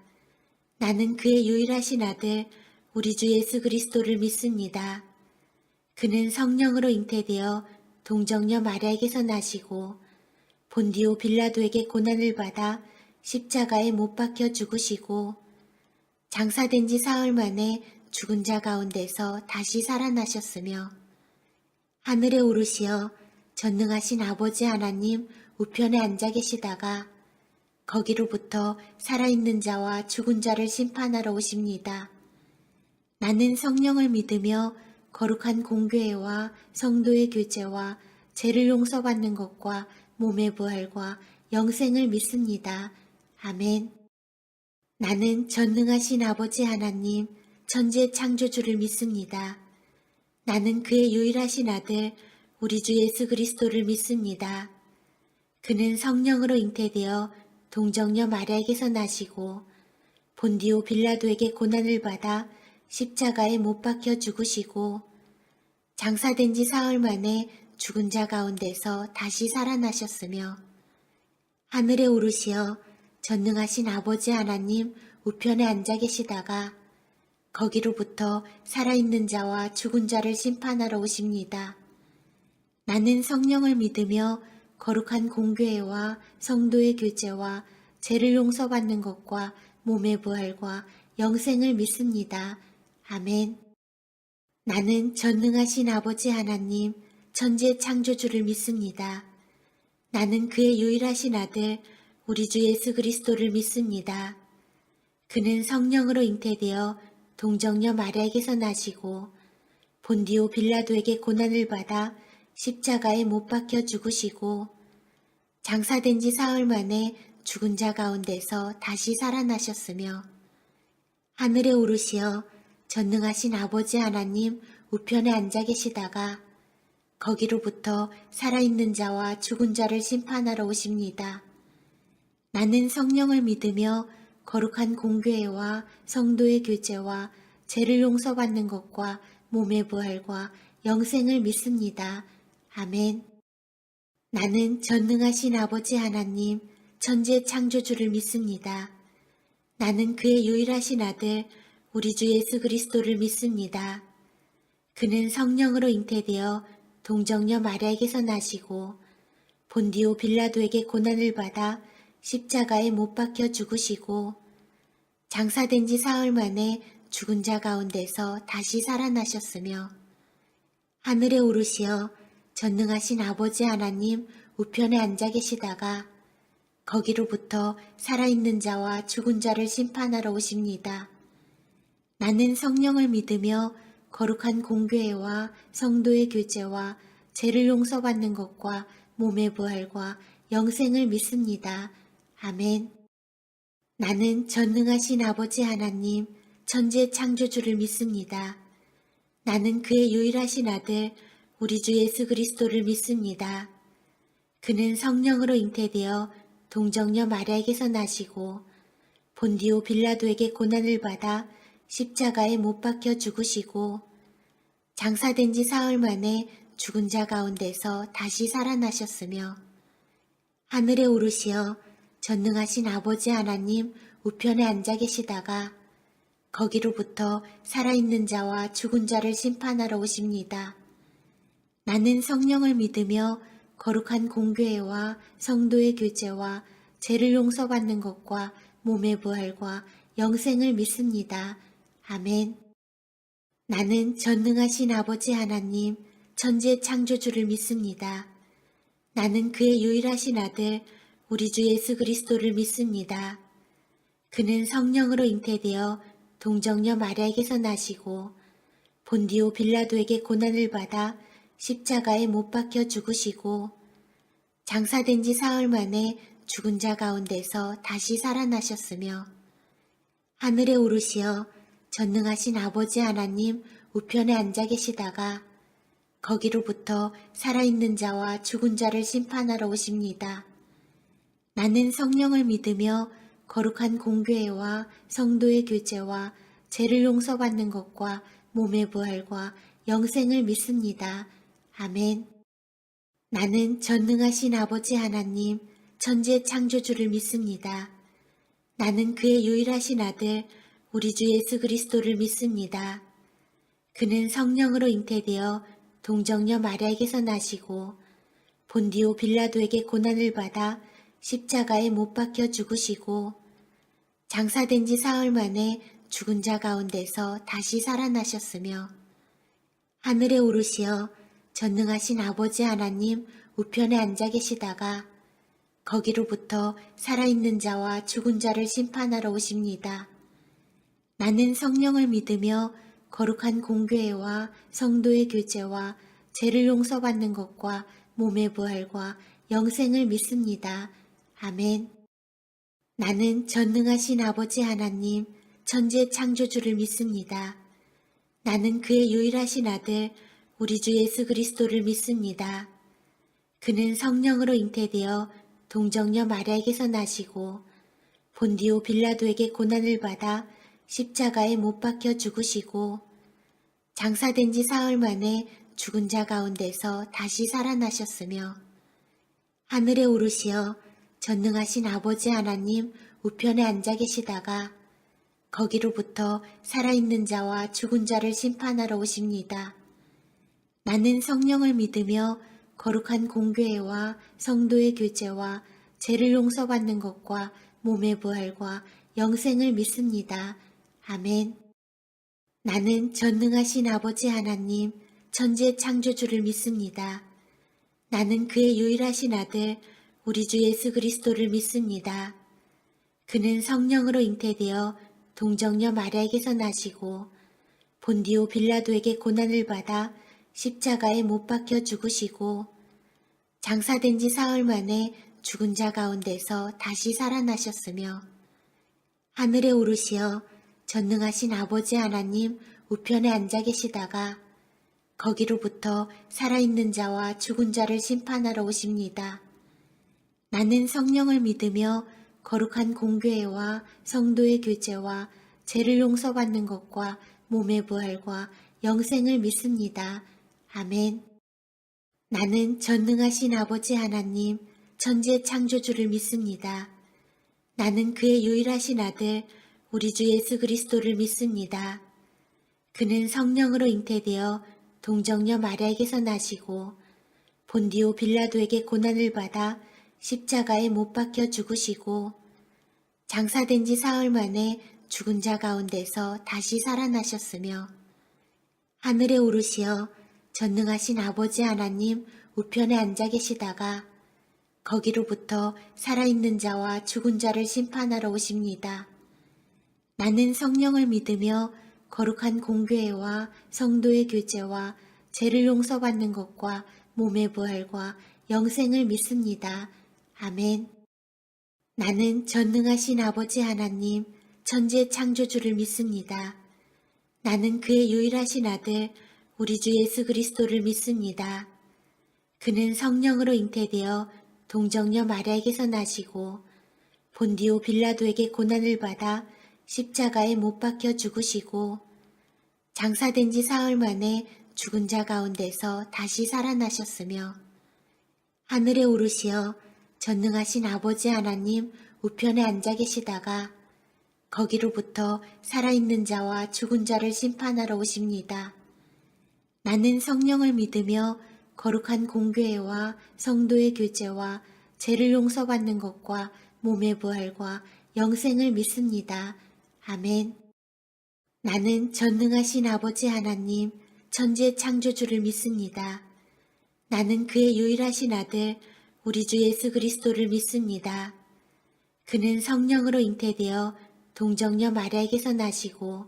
나는 그의 유일하신 아들, 우리 주 예수 그리스도를 믿습니다. 그는 성령으로 잉태되어 동정녀 마리아에게서 나시고 본디오 빌라도에게 고난을 받아 십자가에 못 박혀 죽으시고 장사된 지 사흘 만에 죽은 자 가운데서 다시 살아나셨으며 하늘에 오르시어 전능하신 아버지 하나님 우편에 앉아 계시다가 거기로부터 살아있는 자와 죽은 자를 심판하러 오십니다. 나는 성령을 믿으며 거룩한 공교회와 성도의 교제와 죄를 용서받는 것과 몸의 부활과 영생을 믿습니다. 아멘. 나는 전능하신 아버지 하나님, 천지의 창조주를 믿습니다. 나는 그의 유일하신 아들, 우리 주 예수 그리스도를 믿습니다. 그는 성령으로 잉태되어 동정녀 마리아에게서 나시고 본디오 빌라도에게 고난을 받아 십자가에 못 박혀 죽으시고 장사된 지 사흘 만에 죽은 자 가운데서 다시 살아나셨으며 하늘에 오르시어 전능하신 아버지 하나님 우편에 앉아 계시다가 거기로부터 살아있는 자와 죽은 자를 심판하러 오십니다. 나는 성령을 믿으며 거룩한 공교회와 성도의 교제와 죄를 용서받는 것과 몸의 부활과 영생을 믿습니다. 아멘. 나는 전능하신 아버지 하나님, 천지의 창조주를 믿습니다. 나는 그의 유일하신 아들, 우리 주 예수 그리스도를 믿습니다. 그는 성령으로 잉태되어 동정녀 마리아에게서 나시고 본디오 빌라도에게 고난을 받아 십자가에 못 박혀 죽으시고 장사된 지 사흘 만에 죽은 자 가운데서 다시 살아나셨으며 하늘에 오르시어 전능하신 아버지 하나님 우편에 앉아 계시다가 거기로부터 살아있는 자와 죽은 자를 심판하러 오십니다. 나는 성령을 믿으며 거룩한 공교회와 성도의 교제와 죄를 용서받는 것과 몸의 부활과 영생을 믿습니다. 아멘. 나는 전능하신 아버지 하나님, 천지의 창조주를 믿습니다. 나는 그의 유일하신 아들, 우리 주 예수 그리스도를 믿습니다. 그는 성령으로 잉태되어 동정녀 마리아에게서 나시고 본디오 빌라도에게 고난을 받아 십자가에 못 박혀 죽으시고 장사된 지 사흘 만에 죽은 자 가운데서 다시 살아나셨으며 하늘에 오르시어 전능하신 아버지 하나님 우편에 앉아 계시다가 거기로부터 살아있는 자와 죽은 자를 심판하러 오십니다. 나는 성령을 믿으며 거룩한 공교회와 성도의 교제와 죄를 용서받는 것과 몸의 부활과 영생을 믿습니다. 아멘. 나는 전능하신 아버지 하나님, 천지의 창조주를 믿습니다. 나는 그의 유일하신 아들, 우리 주 예수 그리스도를 믿습니다. 그는 성령으로 잉태되어 동정녀 마리아에게서 나시고 본디오 빌라도에게 고난을 받아 십자가에 못 박혀 죽으시고 장사된 지 사흘 만에 죽은 자 가운데서 다시 살아나셨으며 하늘에 오르시어 전능하신 아버지 하나님 우편에 앉아 계시다가 거기로부터 살아있는 자와 죽은 자를 심판하러 오십니다. 나는 성령을 믿으며 거룩한 공교회와 성도의 교제와 죄를 용서받는 것과 몸의 부활과 영생을 믿습니다. 아멘. 나는 전능하신 아버지 하나님, 천지의 창조주를 믿습니다. 나는 그의 유일하신 아들, 우리 주 예수 그리스도를 믿습니다. 그는 성령으로 잉태되어 동정녀 마리아에게서 나시고 본디오 빌라도에게 고난을 받아 십자가에 못 박혀 죽으시고 장사된 지 사흘 만에 죽은 자 가운데서 다시 살아나셨으며 하늘에 오르시어 전능하신 아버지 하나님 우편에 앉아 계시다가 거기로부터 살아있는 자와 죽은 자를 심판하러 오십니다. 나는 성령을 믿으며 거룩한 공교회와 성도의 교제와 죄를 용서받는 것과 몸의 부활과 영생을 믿습니다. 아멘. 나는 전능하신 아버지 하나님, 천지의 창조주를 믿습니다. 나는 그의 유일하신 아들, 우리 주 예수 그리스도를 믿습니다. 그는 성령으로 잉태되어 동정녀 마리아에게서 나시고 본디오 빌라도에게 고난을 받아 십자가에 못 박혀 죽으시고 장사된 지 사흘 만에 죽은 자 가운데서 다시 살아나셨으며 하늘에 오르시어 전능하신 아버지 하나님 우편에 앉아 계시다가 거기로부터 살아있는 자와 죽은 자를 심판하러 오십니다. 나는 성령을 믿으며 거룩한 공교회와 성도의 교제와 죄를 용서받는 것과 몸의 부활과 영생을 믿습니다. 아멘. 나는 전능하신 아버지 하나님, 천지의 창조주를 믿습니다. 나는 그의 유일하신 아들, 우리 주 예수 그리스도를 믿습니다. 그는 성령으로 잉태되어 동정녀 마리아에게서 나시고 본디오 빌라도에게 고난을 받아 십자가에 못 박혀 죽으시고 장사된 지 사흘 만에 죽은 자 가운데서 다시 살아나셨으며 하늘에 오르시어 전능하신 아버지 하나님 우편에 앉아 계시다가 거기로부터 살아있는 자와 죽은 자를 심판하러 오십니다. 나는 성령을 믿으며 거룩한 공교회와 성도의 교제와 죄를 용서받는 것과 몸의 부활과 영생을 믿습니다. 아멘. 나는 전능하신 아버지 하나님, 천지의 창조주를 믿습니다. 나는 그의 유일하신 아들, 우리 주 예수 그리스도를 믿습니다. 그는 성령으로 잉태되어 동정녀 마리아에게서 나시고 본디오 빌라도에게 고난을 받아 십자가에 못 박혀 죽으시고 장사된 지 사흘 만에 죽은 자 가운데서 다시 살아나셨으며 하늘에 오르시어 전능하신 아버지 하나님 우편에 앉아 계시다가 거기로부터 살아있는 자와 죽은 자를 심판하러 오십니다. 나는 성령을 믿으며 거룩한 공교회와 성도의 교제와 죄를 용서받는 것과 몸의 부활과 영생을 믿습니다. 아멘. 나는 전능하신 아버지 하나님, 천지의 창조주를 믿습니다. 나는 그의 유일하신 아들, 우리 주 예수 그리스도를 믿습니다. 그는 성령으로 잉태되어 동정녀 마리아에게서 나시고 본디오 빌라도에게 고난을 받아 십자가에 못 박혀 죽으시고 장사된 지 사흘 만에 죽은 자 가운데서 다시 살아나셨으며 하늘에 오르시어 전능하신 아버지 하나님 우편에 앉아 계시다가 거기로부터 살아있는 자와 죽은 자를 심판하러 오십니다. 나는 성령을 믿으며 거룩한 공교회와 성도의 교제와 죄를 용서받는 것과 몸의 부활과 영생을 믿습니다. 아멘. 나는 전능하신 아버지 하나님, 천지의 창조주를 믿습니다. 나는 그의 유일하신 아들, 우리 주 예수 그리스도를 믿습니다. 그는 성령으로 잉태되어 동정녀 마리아에게서 나시고 본디오 빌라도에게 고난을 받아 십자가에 못 박혀 죽으시고 장사된 지 사흘 만에 죽은 자 가운데서 다시 살아나셨으며 하늘에 오르시어 전능하신 아버지 하나님 우편에 앉아 계시다가 거기로부터 살아있는 자와 죽은 자를 심판하러 오십니다. 나는 성령을 믿으며 거룩한 공교회와 성도의 교제와 죄를 용서받는 것과 몸의 부활과 영생을 믿습니다. 아멘. 나는 전능하신 아버지 하나님, 천지의 창조주를 믿습니다. 나는 그의 유일하신 아들, 우리 주 예수 그리스도를 믿습니다. 그는 성령으로 잉태되어 동정녀 마리아에게서 나시고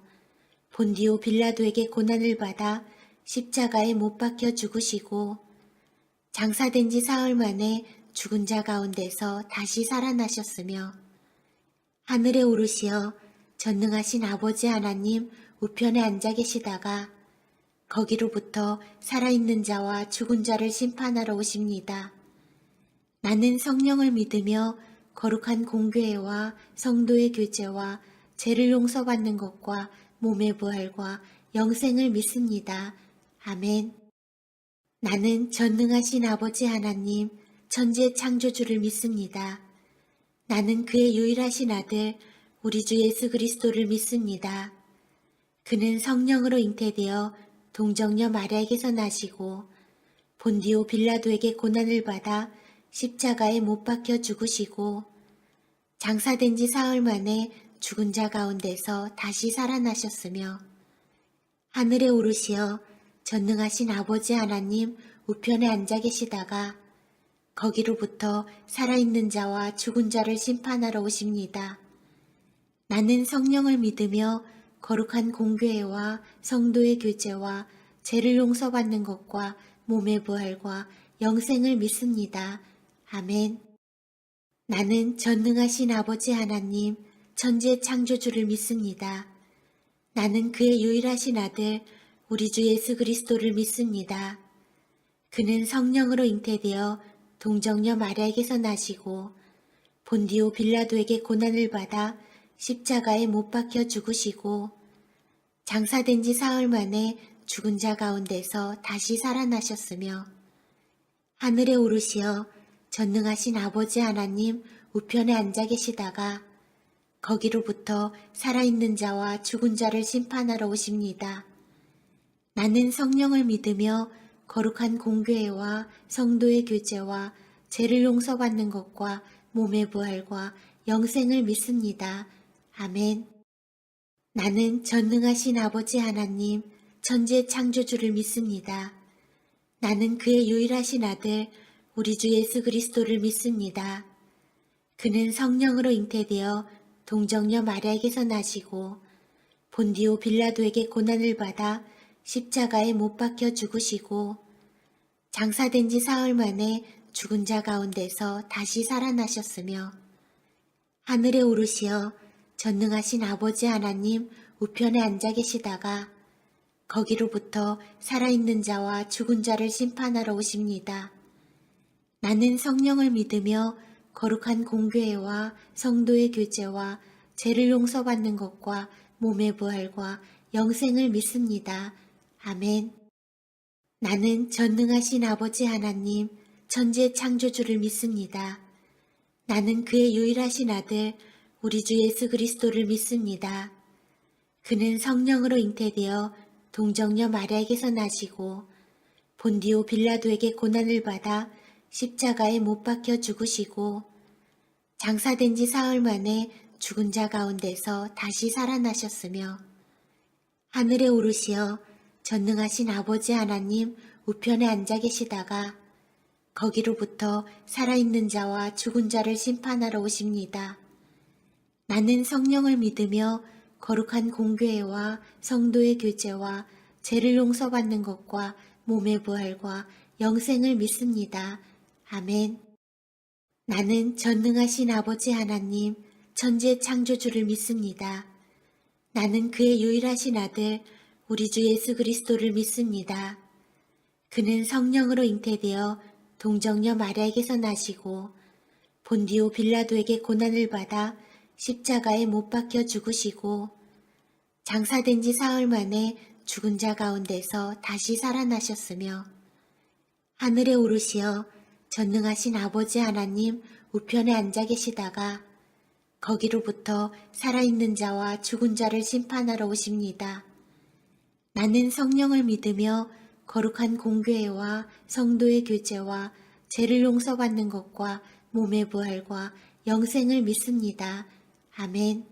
본디오 빌라도에게 고난을 받아 십자가에 못 박혀 죽으시고 장사된 지 사흘 만에 죽은 자 가운데서 다시 살아나셨으며 하늘에 오르시어 전능하신 아버지 하나님 우편에 앉아 계시다가 거기로부터 살아있는 자와 죽은 자를 심판하러 오십니다. 나는 성령을 믿으며 거룩한 공교회와 성도의 교제와 죄를 용서받는 것과 몸의 부활과 영생을 믿습니다. 아멘. 나는 전능하신 아버지 하나님, 천지의 창조주를 믿습니다. 나는 그의 유일하신 아들, 우리 주 예수 그리스도를 믿습니다. 그는 성령으로 잉태되어 동정녀 마리아에게서 나시고 본디오 빌라도에게 고난을 받아 십자가에 못 박혀 죽으시고 장사된 지 사흘 만에 죽은 자 가운데서 다시 살아나셨으며 하늘에 오르시어 전능하신 아버지 하나님 우편에 앉아 계시다가 거기로부터 살아있는 자와 죽은 자를 심판하러 오십니다. 나는 성령을 믿으며 거룩한 공교회와 성도의 교제와 죄를 용서받는 것과 몸의 부활과 영생을 믿습니다. 아멘. 나는 전능하신 아버지 하나님, 천지의 창조주를 믿습니다. 나는 그의 유일하신 아들, 우리 주 예수 그리스도를 믿습니다. 그는 성령으로 잉태되어 동정녀 마리아에게서 나시고 본디오 빌라도에게 고난을 받아 십자가에 못 박혀 죽으시고 장사된 지 사흘 만에 죽은 자 가운데서 다시 살아나셨으며 하늘에 오르시어 전능하신 아버지 하나님 우편에 앉아 계시다가 거기로부터 살아있는 자와 죽은 자를 심판하러 오십니다. 나는 성령을 믿으며 거룩한 공교회와 성도의 교제와 죄를 용서받는 것과 몸의 부활과 영생을 믿습니다. 아멘. 나는 전능하신 아버지 하나님, 천지의 창조주를 믿습니다. 나는 그의 유일하신 아들, 우리 주 예수 그리스도를 믿습니다. 그는 성령으로 잉태되어 동정녀 마리아에게서 나시고 본디오 빌라도에게 고난을 받아 십자가에 못 박혀 죽으시고 장사된 지 사흘 만에 죽은 자 가운데서 다시 살아나셨으며 하늘에 오르시어 전능하신 아버지 하나님 우편에 앉아 계시다가 거기로부터 살아있는 자와 죽은 자를 심판하러 오십니다. 나는 성령을 믿으며 거룩한 공교회와 성도의 교제와 죄를 용서받는 것과 몸의 부활과 영생을 믿습니다. 아멘. 나는 전능하신 아버지 하나님, 천지의 창조주를 믿습니다. 나는 그의 유일하신 아들, 우리 주 예수 그리스도를 믿습니다. 그는 성령으로 잉태되어 동정녀 마리아에게서 나시고 본디오 빌라도에게 고난을 받아 십자가에 못 박혀 죽으시고 장사된 지 사흘 만에 죽은 자 가운데서 다시 살아나셨으며 하늘에 오르시어 전능하신 아버지 하나님 우편에 앉아 계시다가 거기로부터 살아있는 자와 죽은 자를 심판하러 오십니다. 나는 성령을 믿으며 거룩한 공교회와 성도의 교제와 죄를 용서받는 것과 몸의 부활과 영생을 믿습니다. 아멘. 나는 전능하신 아버지 하나님, 천지의 창조주를 믿습니다. 나는 그의 유일하신 아들, 우리 주 예수 그리스도를 믿습니다. 그는 성령으로 잉태되어 동정녀 마리아에게서 나시고 본디오 빌라도에게 고난을 받아 십자가에 못 박혀 죽으시고 장사된 지 사흘 만에 죽은 자 가운데서 다시 살아나셨으며 하늘에 오르시어 전능하신 아버지 하나님 우편에 앉아 계시다가 거기로부터 살아있는 자와 죽은 자를 심판하러 오십니다. 나는 성령을 믿으며 거룩한 공교회와 성도의 교제와 죄를 용서받는 것과 몸의 부활과 영생을 믿습니다. 아멘.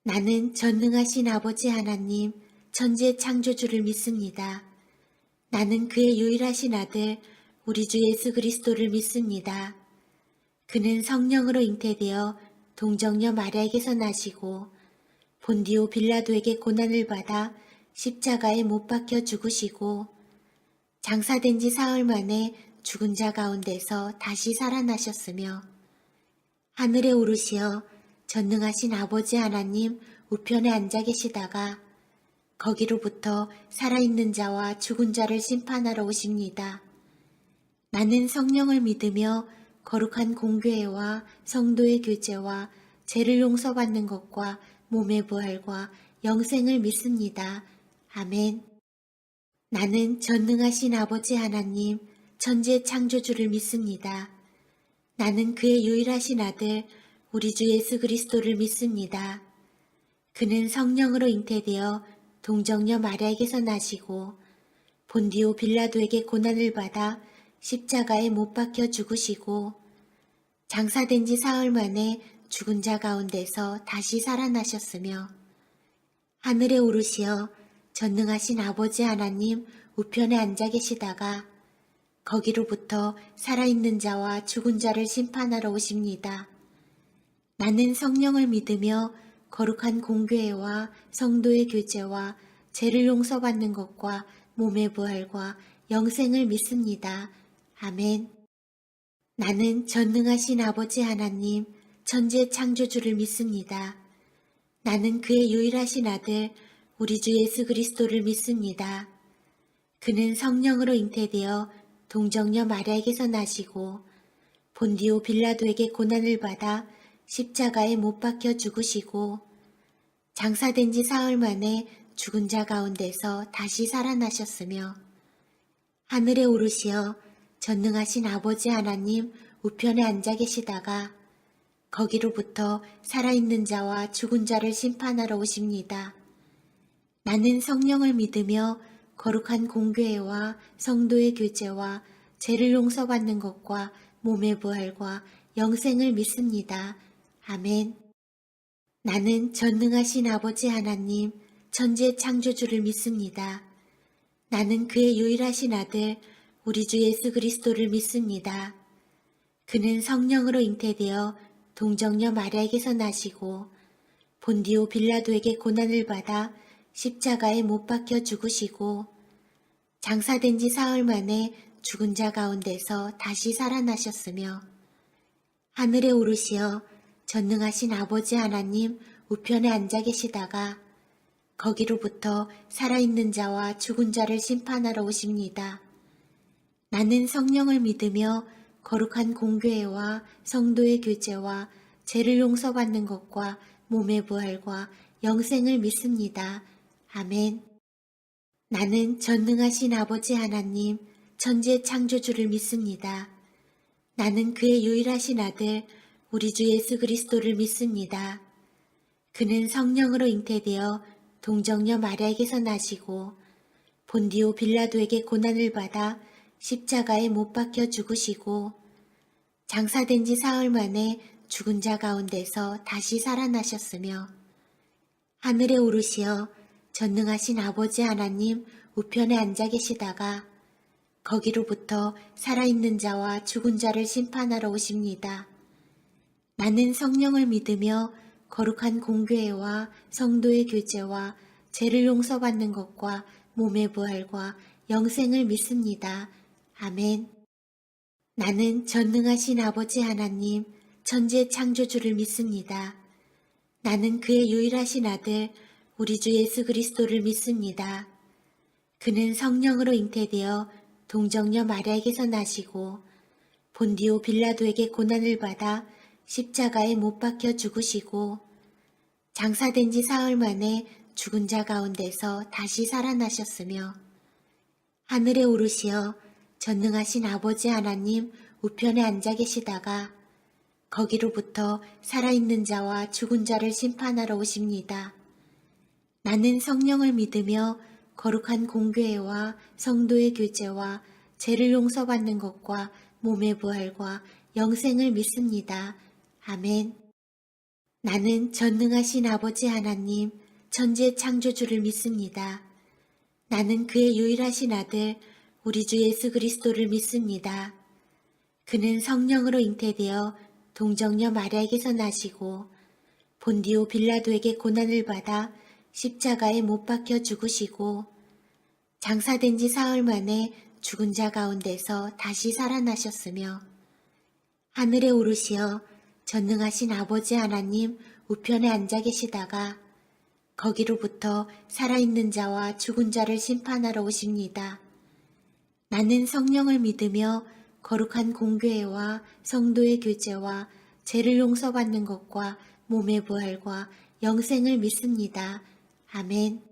나는 전능하신 아버지 하나님, 천지의 창조주를 믿습니다. 나는 그의 유일하신 아들, 우리 주 예수 그리스도를 믿습니다. 그는 성령으로 잉태되어 동정녀 마리아에게서 나시고 본디오 빌라도에게 고난을 받아 십자가에 못 박혀 죽으시고 장사된 지 사흘 만에 죽은 자 가운데서 다시 살아나셨으며 하늘에 오르시어 전능하신 아버지 하나님 우편에 앉아 계시다가 거기로부터 살아있는 자와 죽은 자를 심판하러 오십니다. 나는 성령을 믿으며 거룩한 공교회와 성도의 교제와 죄를 용서받는 것과 몸의 부활과 영생을 믿습니다. 아멘. 나는 전능하신 아버지 하나님, 천지의 창조주를 믿습니다. 나는 그의 유일하신 아들, 우리 주 예수 그리스도를 믿습니다. 그는 성령으로 잉태되어 동정녀 마리아에게서 나시고 본디오 빌라도에게 고난을 받아 십자가에 못 박혀 죽으시고 장사된 지 사흘 만에 죽은 자 가운데서 다시 살아나셨으며 하늘에 오르시어 전능하신 아버지 하나님 우편에 앉아 계시다가 거기로부터 살아있는 자와 죽은 자를 심판하러 오십니다. 나는 성령을 믿으며 거룩한 공교회와 성도의 교제와 죄를 용서받는 것과 몸의 부활과 영생을 믿습니다. 아멘. 나는 전능하신 아버지 하나님, 천지의 창조주를 믿습니다. 나는 그의 유일하신 아들, 우리 주 예수 그리스도를 믿습니다. 그는 성령으로 잉태되어 동정녀 마리아에게서 나시고 본디오 빌라도에게 고난을 받아 십자가에 못 박혀 죽으시고 장사된 지 사흘 만에 죽은 자 가운데서 다시 살아나셨으며 하늘에 오르시어 전능하신 아버지 하나님 우편에 앉아 계시다가 거기로부터 살아있는 자와 죽은 자를 심판하러 오십니다. 나는 성령을 믿으며 거룩한 공교회와 성도의 교제와 죄를 용서받는 것과 몸의 부활과 영생을 믿습니다. 아멘. 나는 전능하신 아버지 하나님, 천지의 창조주를 믿습니다. 나는 그의 유일하신 아들, 우리 주 예수 그리스도를 믿습니다. 그는 성령으로 잉태되어 동정녀 마리아에게서 나시고 본디오 빌라도에게 고난을 받아 십자가에 못 박혀 죽으시고 장사된 지 사흘 만에 죽은 자 가운데서 다시 살아나셨으며 하늘에 오르시어 전능하신 아버지 하나님 우편에 앉아 계시다가 거기로부터 살아있는 자와 죽은 자를 심판하러 오십니다. 나는 성령을 믿으며 거룩한 공교회와 성도의 교제와 죄를 용서받는 것과 몸의 부활과 영생을 믿습니다. 아멘. 나는 전능하신 아버지 하나님, 천지의 창조주를 믿습니다. 나는 그의 유일하신 아들, 우리 주 예수 그리스도를 믿습니다. 그는 성령으로 잉태되어 동정녀 마리아에게서 나시고 본디오 빌라도에게 고난을 받아 십자가에 못 박혀 죽으시고 장사된 지 사흘 만에 죽은 자 가운데서 다시 살아나셨으며 하늘에 오르시어 전능하신 아버지 하나님 우편에 앉아 계시다가 거기로부터 살아있는 자와 죽은 자를 심판하러 오십니다. 나는 성령을 믿으며 거룩한 공교회와 성도의 교제와 죄를 용서받는 것과 몸의 부활과 영생을 믿습니다. 아멘. 나는 전능하신 아버지 하나님, 천지의 창조주를 믿습니다. 나는 그의 유일하신 아들, 우리 주 예수 그리스도를 믿습니다. 그는 성령으로 잉태되어 동정녀 마리아에게서 나시고 본디오 빌라도에게 고난을 받아 십자가에 못 박혀 죽으시고 장사된 지 사흘 만에 죽은 자 가운데서 다시 살아나셨으며 하늘에 오르시어 전능하신 아버지 하나님 우편에 앉아 계시다가 거기로부터 살아있는 자와 죽은 자를 심판하러 오십니다. 나는 성령을 믿으며 거룩한 공교회와 성도의 교제와 죄를 용서받는 것과 몸의 부활과 영생을 믿습니다. 아멘. 나는 전능하신 아버지 하나님, 천지의 창조주를 믿습니다. 나는 그의 유일하신 아들, 우리 주 예수 그리스도를 믿습니다. 그는 성령으로 잉태되어 동정녀 마리아에게서 나시고 본디오 빌라도에게 고난을 받아 십자가에 못 박혀 죽으시고 장사된 지 사흘 만에 죽은 자 가운데서 다시 살아나셨으며 하늘에 오르시어 전능하신 아버지 하나님 우편에 앉아 계시다가 거기로부터 살아있는 자와 죽은 자를 심판하러 오십니다. 나는 성령을 믿으며 거룩한 공교회와 성도의 교제와 죄를 용서받는 것과 몸의 부활과 영생을 믿습니다. 아멘.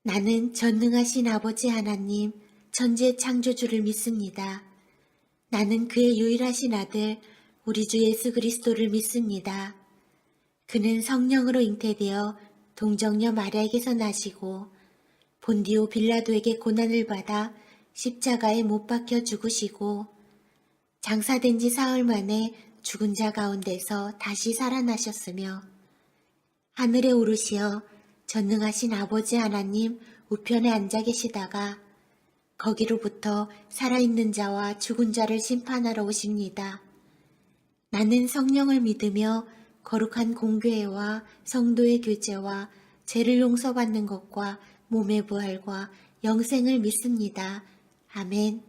나는 전능하신 아버지 하나님, 천지의 창조주를 믿습니다. 나는 그의 유일하신 아들, 우리 주 예수 그리스도를 믿습니다. 그는 성령으로 잉태되어 동정녀 마리아에게서 나시고 본디오 빌라도에게 고난을 받아 십자가에 못 박혀 죽으시고 장사된 지 사흘 만에 죽은 자 가운데서 다시 살아나셨으며 하늘에 오르시어 전능하신 아버지 하나님 우편에 앉아 계시다가 거기로부터 살아있는 자와 죽은 자를 심판하러 오십니다. 나는 성령을 믿으며 거룩한 공교회와 성도의 교제와 죄를 용서받는 것과 몸의 부활과 영생을 믿습니다. 아멘.